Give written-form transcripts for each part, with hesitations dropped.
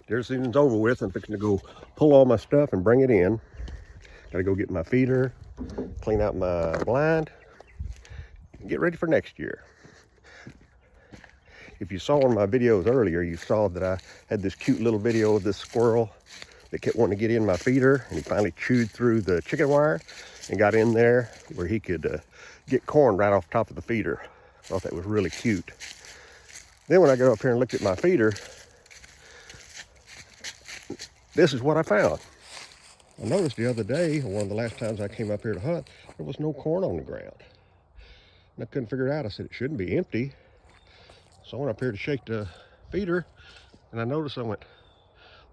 Deer season's over with. I'm fixing to go pull all my stuff and bring it in. Gotta go get my feeder, clean out my blind, and get ready for next year. If you saw one of my videos earlier, you saw that I had this cute little video of this squirrel that kept wanting to get in my feeder, and he finally chewed through the chicken wire and got in there where he could get corn right off the top of the feeder. I thought that was really cute. Then when I got up here and looked at my feeder, this is what I found. I noticed the other day, one of the last times I came up here to hunt, there was no corn on the ground. And I couldn't figure it out. I said it shouldn't be empty. So I went up here to shake the feeder, and I noticed, I went,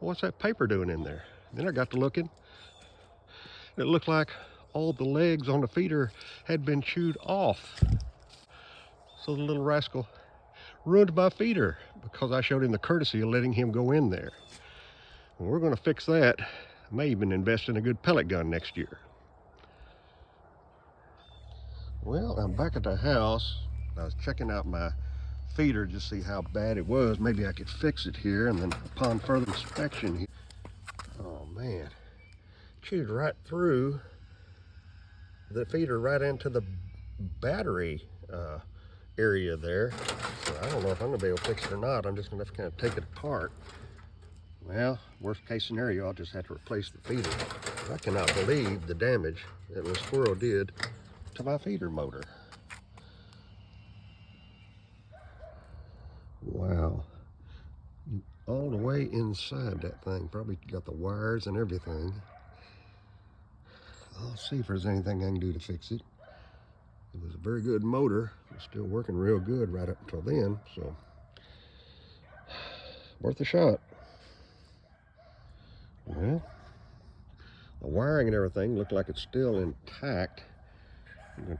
well, what's that paper doing in there? And then I got to looking, and it looked like all the legs on the feeder had been chewed off. So the little rascal ruined my feeder because I showed him the courtesy of letting him go in there. And we're going to fix that. I may even invest in a good pellet gun next year. Well, I'm back at the house. I was checking out my feeder just to see how bad it was. Maybe I could fix it here, and then upon further inspection, oh man, chewed right through the feeder right into the battery area there. So I don't know if I'm gonna be able to fix it or not. I'm just gonna have to kind of take it apart. Well, worst case scenario, I'll just have to replace the feeder. I cannot believe the damage that the squirrel did to my feeder motor. Wow. All the way inside that thing. Probably got the wires and everything. I'll see if there's anything I can do to fix it. It was a very good motor. It was still working real good right up until then, so worth a shot. Well, the wiring and everything look like it's still intact. Okay.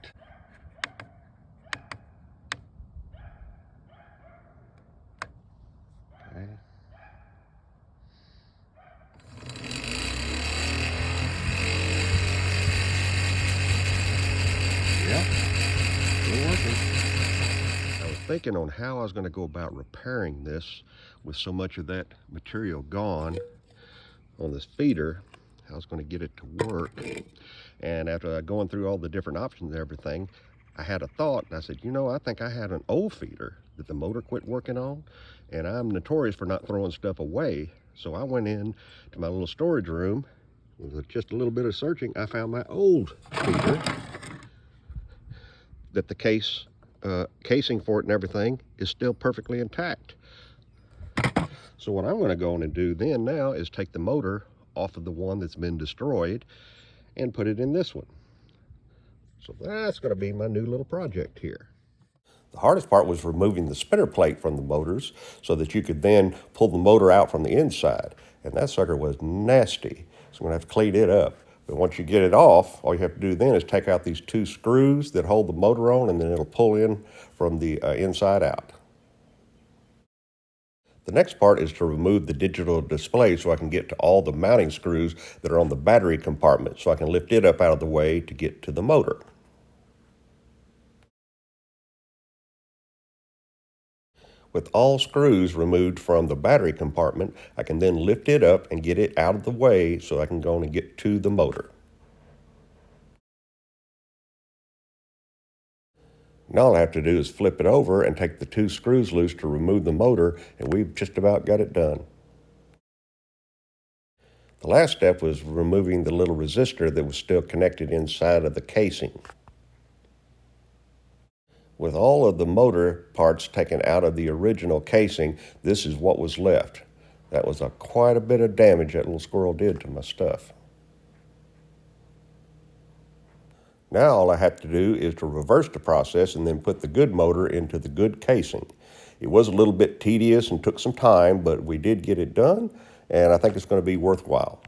Yeah, still working. I was thinking on how I was going to go about repairing this with so much of that material gone on this feeder. I was going to get it to work. And after going through all the different options and everything, I had a thought, and I said, you know, I think I had an old feeder that the motor quit working on, and I'm notorious for not throwing stuff away. So I went in to my little storage room. With just a little bit of searching, I found my old feeder that the casing for it and everything is still perfectly intact. So what I'm going to go on and do then now is take the motor off of the one that's been destroyed and put it in this one. So that's going to be my new little project here. The hardest part was removing the spinner plate from the motors so that you could then pull the motor out from the inside. And that sucker was nasty. So I'm going to have to clean it up. But once you get it off, all you have to do then is take out these two screws that hold the motor on, and then it'll pull in from the inside out. The next part is to remove the digital display so I can get to all the mounting screws that are on the battery compartment so I can lift it up out of the way to get to the motor. With all screws removed from the battery compartment, I can then lift it up and get it out of the way so I can go on and get to the motor. Now all I have to do is flip it over and take the two screws loose to remove the motor, and we've just about got it done. The last step was removing the little resistor that was still connected inside of the casing. With all of the motor parts taken out of the original casing, this is what was left. That was quite a bit of damage that little squirrel did to my stuff. Now all I have to do is to reverse the process and then put the good motor into the good casing. It was a little bit tedious and took some time, but we did get it done, and I think it's going to be worthwhile.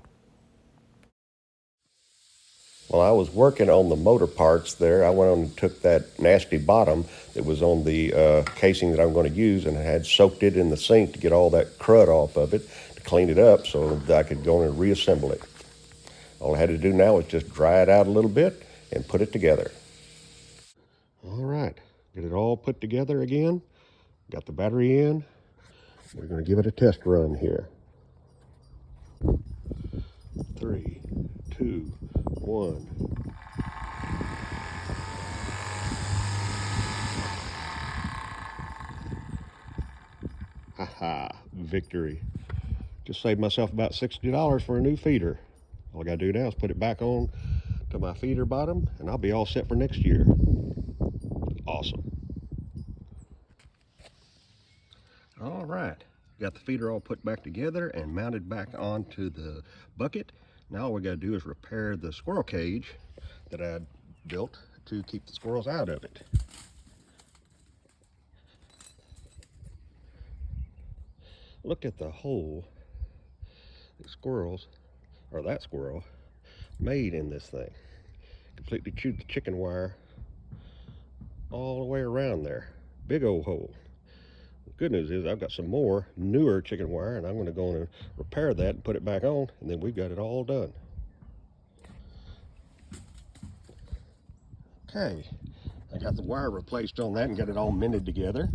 While I was working on the motor parts there, I went on and took that nasty bottom that was on the casing that I'm going to use, and I had soaked it in the sink to get all that crud off of it, to clean it up so that I could go in and reassemble it. All I had to do now was just dry it out a little bit and put it together. All right, get it all put together again. Got the battery in. We're going to give it a test run here. 3, 2, 1. Haha, victory. Just saved myself about $60 for a new feeder. All I gotta do now is put it back on to my feeder bottom and I'll be all set for next year. Awesome. All right, got the feeder all put back together and mounted back onto the bucket. Now all we gotta do is repair the squirrel cage that I built to keep the squirrels out of it. Look at the hole the squirrels, or that squirrel, made in this thing. Completely chewed the chicken wire all the way around there. Big old hole. The good news is I've got some more newer chicken wire and I'm going to go and repair that and put it back on, and then we've got it all done. Okay, I got the wire replaced on that and got it all mended together.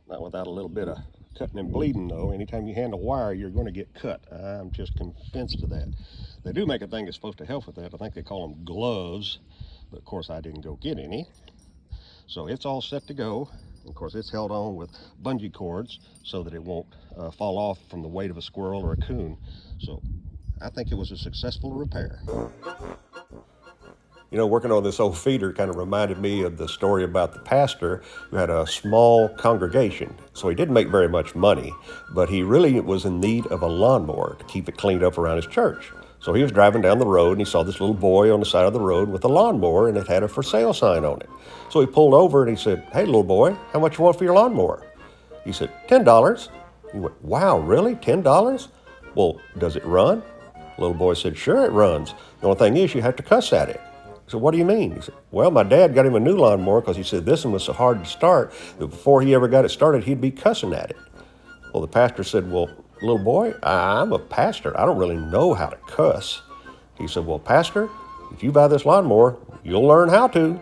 Not without a little bit of cutting and bleeding though. Anytime you handle wire, you're going to get cut. I'm just convinced of that. They do make a thing that's supposed to help with that. I think they call them gloves, but of course I didn't go get any. So it's all set to go. Of course it's held on with bungee cords so that it won't fall off from the weight of a squirrel or a coon. So I think it was a successful repair. You know, working on this old feeder kind of reminded me of the story about the pastor who had a small congregation. So he didn't make very much money, but he really was in need of a lawnmower to keep it cleaned up around his church. So he was driving down the road and he saw this little boy on the side of the road with a lawnmower, and it had a for sale sign on it. So he pulled over and he said, "Hey, little boy, how much you want for your lawnmower?" He said, "$10. He went, "Wow, really? $10? Well, does it run?" The little boy said, "Sure it runs. The only thing is you have to cuss at it." He said, "What do you mean?" He said, "Well, my dad got him a new lawnmower because he said this one was so hard to start that before he ever got it started, he'd be cussing at it." Well, the pastor said, "Well, little boy, I'm a pastor. I don't really know how to cuss." He said, "Well, pastor, if you buy this lawnmower, you'll learn how to."